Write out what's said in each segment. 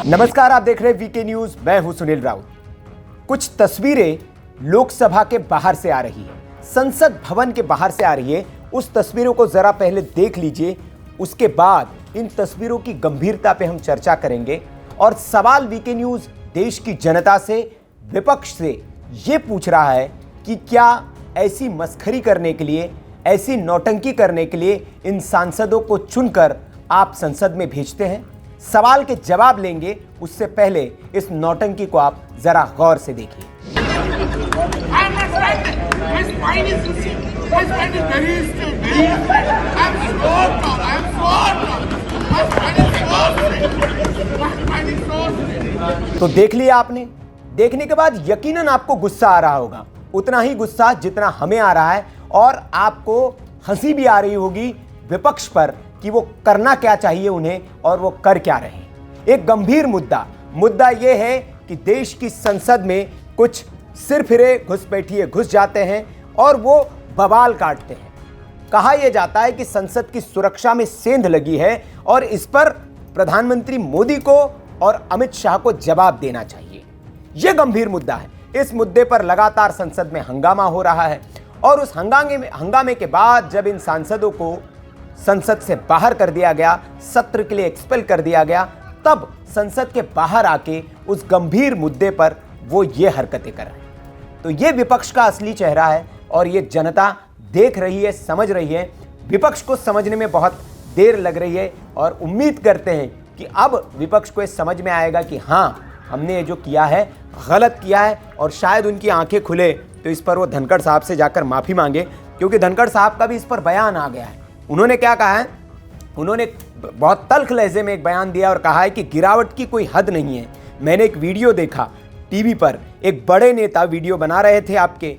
नमस्कार, आप देख रहे हैं वीके न्यूज। मैं हूं सुनील राउत। कुछ तस्वीरें लोकसभा के बाहर से आ रही है, संसद भवन के बाहर से आ रही है। उस तस्वीरों को जरा पहले देख लीजिए, उसके बाद इन तस्वीरों की गंभीरता पे हम चर्चा करेंगे। और सवाल वीके न्यूज देश की जनता से, विपक्ष से ये पूछ रहा है कि क्या ऐसी मस्खरी करने के लिए, ऐसी नौटंकी करने के लिए इन सांसदों को चुनकर आप संसद में भेजते हैं? सवाल के जवाब लेंगे, उससे पहले इस नौटंकी को आप जरा गौर से देखिए। तो देख लिया आपने। देखने के बाद यकीनन आपको गुस्सा आ रहा होगा, उतना ही गुस्सा जितना हमें आ रहा है, और आपको हंसी भी आ रही होगी विपक्ष पर कि वो करना क्या चाहिए उन्हें और वो कर क्या रहे हैं। एक गंभीर मुद्दा यह है कि देश की संसद में कुछ सिरफिरे घुसपैठिए घुस जाते हैं और वो बवाल काटते हैं। कहा यह जाता है कि संसद की सुरक्षा में सेंध लगी है और इस पर प्रधानमंत्री मोदी को और अमित शाह को जवाब देना चाहिए। यह गंभीर मुद्दा है। इस मुद्दे पर लगातार संसद में हंगामा हो रहा है और उस हंगामे के बाद जब इन सांसदों को संसद से बाहर कर दिया गया, सत्र के लिए एक्सपेल कर दिया गया, तब संसद के बाहर आके उस गंभीर मुद्दे पर वो ये हरकतें कर रहे हैं। तो ये विपक्ष का असली चेहरा है और ये जनता देख रही है, समझ रही है। विपक्ष को समझने में बहुत देर लग रही है और उम्मीद करते हैं कि अब विपक्ष को ये समझ में आएगा कि हाँ, हमने ये जो किया है गलत किया है, और शायद उनकी आंखें खुले तो इस पर वो धनखड़ साहब से जाकर माफी मांगे, क्योंकि धनखड़ साहब का भी इस पर बयान आ गया है। उन्होंने क्या कहा है? उन्होंने बहुत तल्ख लहजे में एक बयान दिया और कहा है कि गिरावट की कोई हद नहीं है। मैंने एक वीडियो देखा टीवी पर, एक बड़े नेता वीडियो बना रहे थे आपके,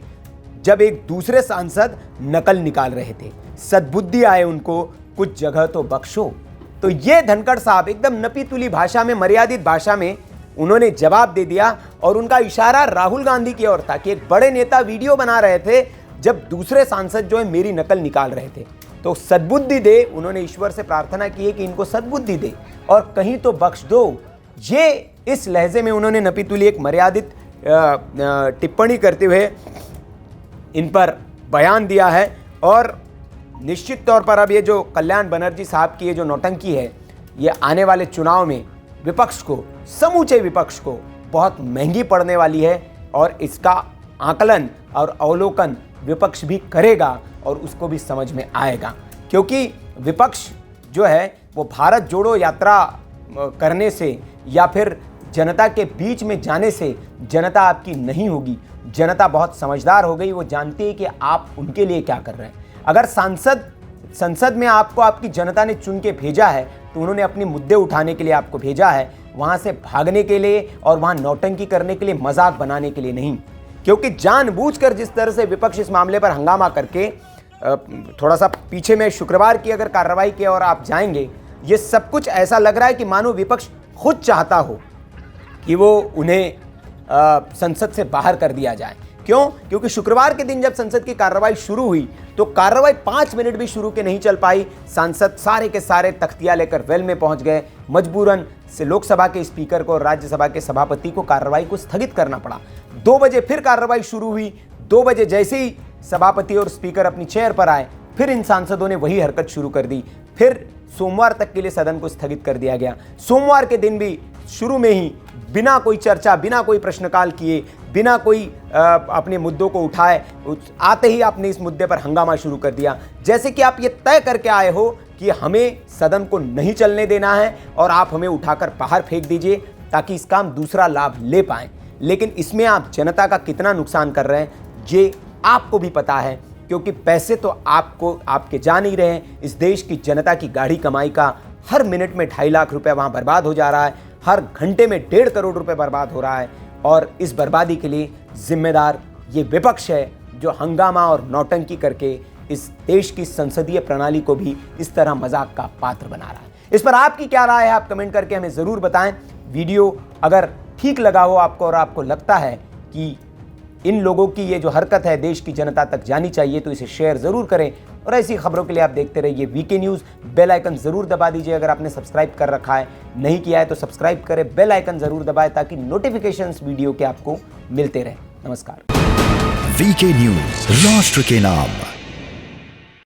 जब एक दूसरे सांसद नकल निकाल रहे थे। सद्बुद्धि आए उनको, कुछ जगह तो बख्शो। तो ये धनखड़ साहब एकदम नपी तुली भाषा में, मर्यादित भाषा में उन्होंने जवाब दे दिया और उनका इशारा राहुल गांधी की ओर था कि एक बड़े नेता वीडियो बना रहे थे जब दूसरे सांसद जो है मेरी नकल निकाल रहे थे, तो सद्बुद्धि दे। उन्होंने ईश्वर से प्रार्थना की है कि इनको सद्बुद्धि दे और कहीं तो बख्श दो। ये इस लहजे में उन्होंने नपी तुली एक मर्यादित टिप्पणी करते हुए इन पर बयान दिया है। और निश्चित तौर पर अब ये जो कल्याण बनर्जी साहब की ये जो नौटंकी है, ये आने वाले चुनाव में विपक्ष को, समूचे विपक्ष को बहुत महंगी पड़ने वाली है। और इसका आकलन और अवलोकन विपक्ष भी करेगा और उसको भी समझ में आएगा, क्योंकि विपक्ष जो है वो भारत जोड़ो यात्रा करने से या फिर जनता के बीच में जाने से जनता आपकी नहीं होगी। जनता बहुत समझदार हो गई, वो जानती है कि आप उनके लिए क्या कर रहे हैं। अगर संसद में आपको आपकी जनता ने चुन के भेजा है तो उन्होंने अपने मुद्दे उठाने के लिए आपको भेजा है, वहाँ से भागने के लिए और वहाँ नौटंकी करने के लिए, मजाक बनाने के लिए नहीं। क्योंकि जानबूझकर जिस तरह से विपक्ष इस मामले पर हंगामा करके, थोड़ा सा पीछे में शुक्रवार की अगर कार्रवाई की और आप जाएंगे, ये सब कुछ ऐसा लग रहा है कि मानो विपक्ष खुद चाहता हो कि वो उन्हें संसद से बाहर कर दिया जाए। क्यों? क्योंकि शुक्रवार के दिन जब संसद की कार्रवाई शुरू हुई तो कार्रवाई 5 मिनट भी शुरू के नहीं चल पाई। सांसद सारे के सारे तख्तियां लेकर वेल में पहुंच गए। मजबूरन से लोकसभा के स्पीकर को और राज्यसभा के सभापति को कार्रवाई को स्थगित करना पड़ा। 2 बजे फिर कार्रवाई शुरू हुई। 2 बजे जैसे ही सभापति और स्पीकर अपनी चेयर पर आए, फिर इन सांसदों ने वही हरकत शुरू कर दी। फिर सोमवार तक के लिए सदन को स्थगित कर दिया गया। सोमवार के दिन भी शुरू में ही बिना कोई चर्चा, बिना कोई प्रश्नकाल किए, बिना कोई अपने मुद्दों को उठाए, आते ही आपने इस मुद्दे पर हंगामा शुरू कर दिया, जैसे कि आप ये तय करके आए हो कि हमें सदन को नहीं चलने देना है और आप हमें उठाकर बाहर फेंक दीजिए ताकि इसका हम दूसरा लाभ ले पाएं। लेकिन इसमें आप जनता का कितना नुकसान कर रहे हैं ये आपको भी पता है, क्योंकि पैसे तो आपके जा नहीं रहे हैं। इस देश की जनता की गाढ़ी कमाई का हर मिनट में 2.5 लाख रुपए वहाँ बर्बाद हो जा रहा है, हर घंटे में 1.5 करोड़ रुपए बर्बाद हो रहा है। और इस बर्बादी के लिए जिम्मेदार ये विपक्ष है जो हंगामा और नौटंकी करके इस देश की संसदीय प्रणाली को भी इस तरह मजाक का पात्र बना रहा है। इस पर आपकी क्या राय है, आप कमेंट करके हमें ज़रूर बताएं। वीडियो अगर ठीक लगा हो आपको और आपको लगता है कि इन लोगों की ये जो हरकत है देश की जनता तक जानी चाहिए तो इसे शेयर ज़रूर करें और ऐसी खबरों के लिए आप देखते रहिए वीके न्यूज़। बेल आइकन ज़रूर दबा दीजिए अगर आपने सब्सक्राइब कर रखा है, नहीं किया है तो सब्सक्राइब करें, बेल आइकन ज़रूर दबाएं ताकि नोटिफिकेशंस वीडियो के आपको मिलते रहे। नमस्कार। वीके न्यूज़, राष्ट्र के नाम।